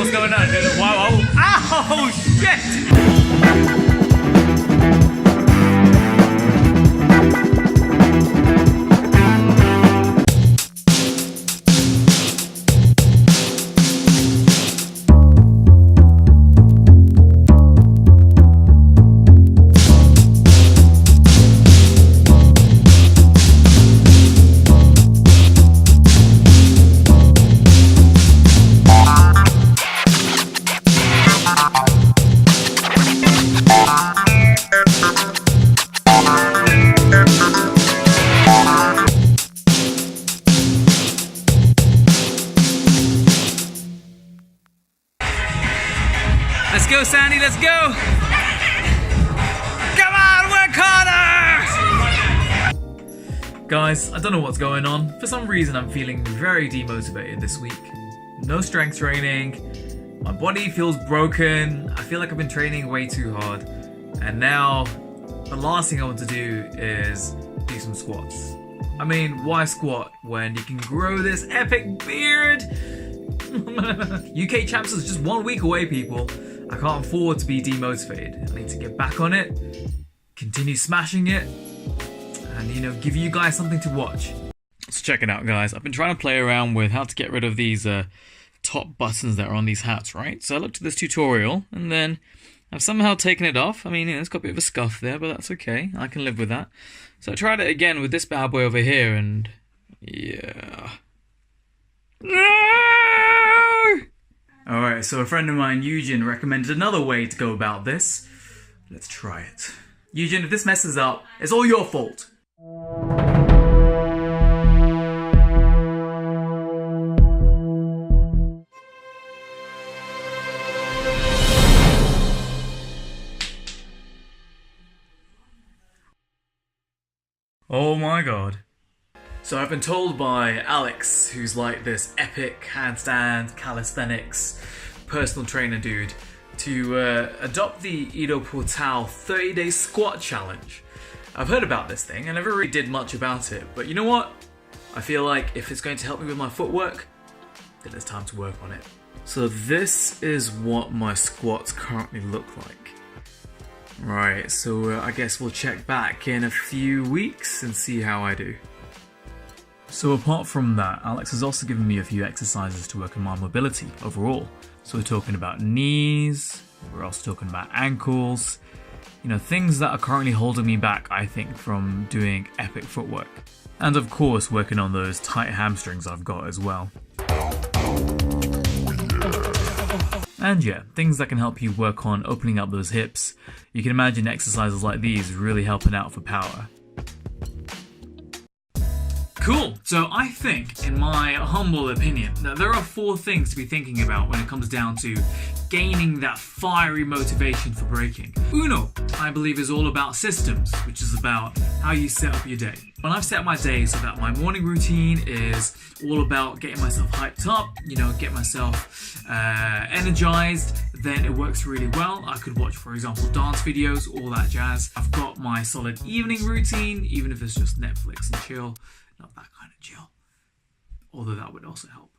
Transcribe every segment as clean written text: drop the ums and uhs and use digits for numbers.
what's going on? Wow, oh shit! Let's go, Sandy, let's go! Come on, work harder! Guys, I don't know what's going on. For some reason, I'm feeling very demotivated this week. No strength training, my body feels broken, I feel like I've been training way too hard, and now the last thing I want to do is do some squats. I mean, why squat when you can grow this epic beard? UK Champs is just 1 week away, people. I can't afford to be demotivated. I need to get back on it, continue smashing it, and give you guys something to watch. So check it out, guys. I've been trying to play around with how to get rid of these top buttons that are on these hats, right? So I looked at this tutorial, and then I've somehow taken it off. I mean, it's got a bit of a scuff there, but that's okay. I can live with that. So I tried it again with this bad boy over here, and yeah. No! Alright, so a friend of mine, Eugen, recommended another way to go about this. Let's try it. Eugen, if this messes up, it's all your fault. Oh my god. So I've been told by Alex, who's like this epic handstand calisthenics personal trainer dude, to adopt the Ido Portal 30-day squat challenge. I've heard about this thing, I never really did much about it, but you know what? I feel like if it's going to help me with my footwork, then it's time to work on it. So this is what my squats currently look like. Right, so I guess we'll check back in a few weeks and see how I do. So apart from that, Alex has also given me a few exercises to work on my mobility overall. So we're talking about knees, we're also talking about ankles, things that are currently holding me back, I think, from doing epic footwork. And of course, working on those tight hamstrings I've got as well. And yeah, things that can help you work on opening up those hips. You can imagine exercises like these really helping out for power. Cool, so I think, in my humble opinion, that there are 4 things to be thinking about when it comes down to gaining that fiery motivation for breaking. Uno, I believe, is all about systems, which is about how you set up your day. When I've set my day so that my morning routine is all about getting myself hyped up, get myself energized, then it works really well. I could watch, for example, dance videos, all that jazz. I've got my solid evening routine, even if it's just Netflix and chill. Not that kind of chill, although that would also help.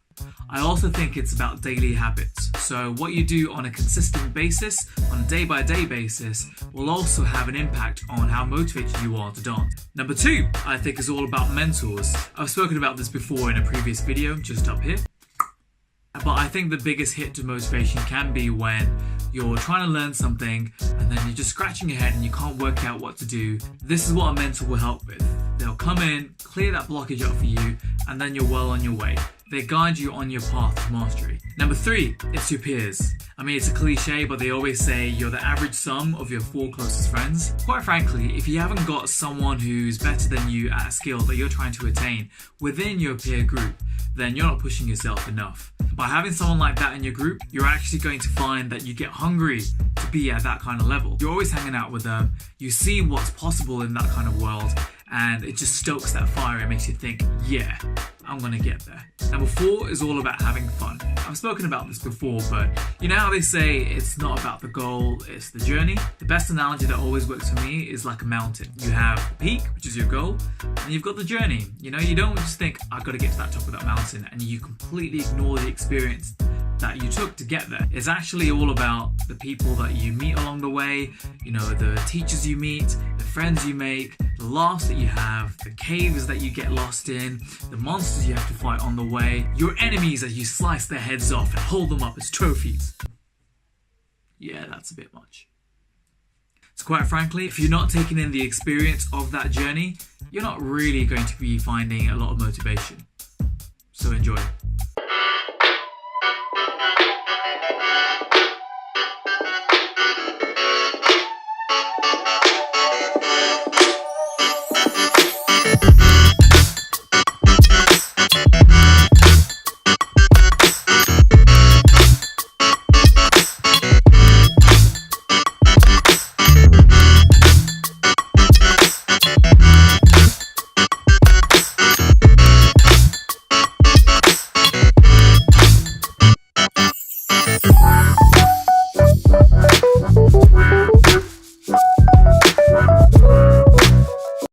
I also think it's about daily habits. So what you do on a consistent basis, on a day-by-day basis, will also have an impact on how motivated you are to dance. Number 2, I think, is all about mentors. I've spoken about this before in a previous video, just up here. But I think the biggest hit to motivation can be when you're trying to learn something and then you're just scratching your head and you can't work out what to do. This is what a mentor will help with. They'll come in, clear that blockage up for you, and then you're well on your way. They guide you on your path to mastery. Number 3, it's your peers. I mean, it's a cliche, but they always say you're the average sum of your 4 closest friends. Quite frankly, if you haven't got someone who's better than you at a skill that you're trying to attain within your peer group, then you're not pushing yourself enough. By having someone like that in your group, you're actually going to find that you get hungry to be at that kind of level. You're always hanging out with them, you see what's possible in that kind of world, and it just stokes that fire and makes you think, yeah, I'm gonna get there. Number 4 is all about having fun. I've spoken about this before, but you know how they say it's not about the goal, it's the journey? The best analogy that always works for me is like a mountain. You have the peak, which is your goal, and you've got the journey. You don't just think, I've got to get to that top of that mountain, and you completely ignore the experience that you took to get there. It's actually all about the people that you meet along the way, the teachers you meet, the friends you make, the laughs that you have, the caves that you get lost in, the monsters you have to fight on the way, your enemies as you slice their heads off and hold them up as trophies. Yeah, that's a bit much. So quite frankly, if you're not taking in the experience of that journey, you're not really going to be finding a lot of motivation. So enjoy.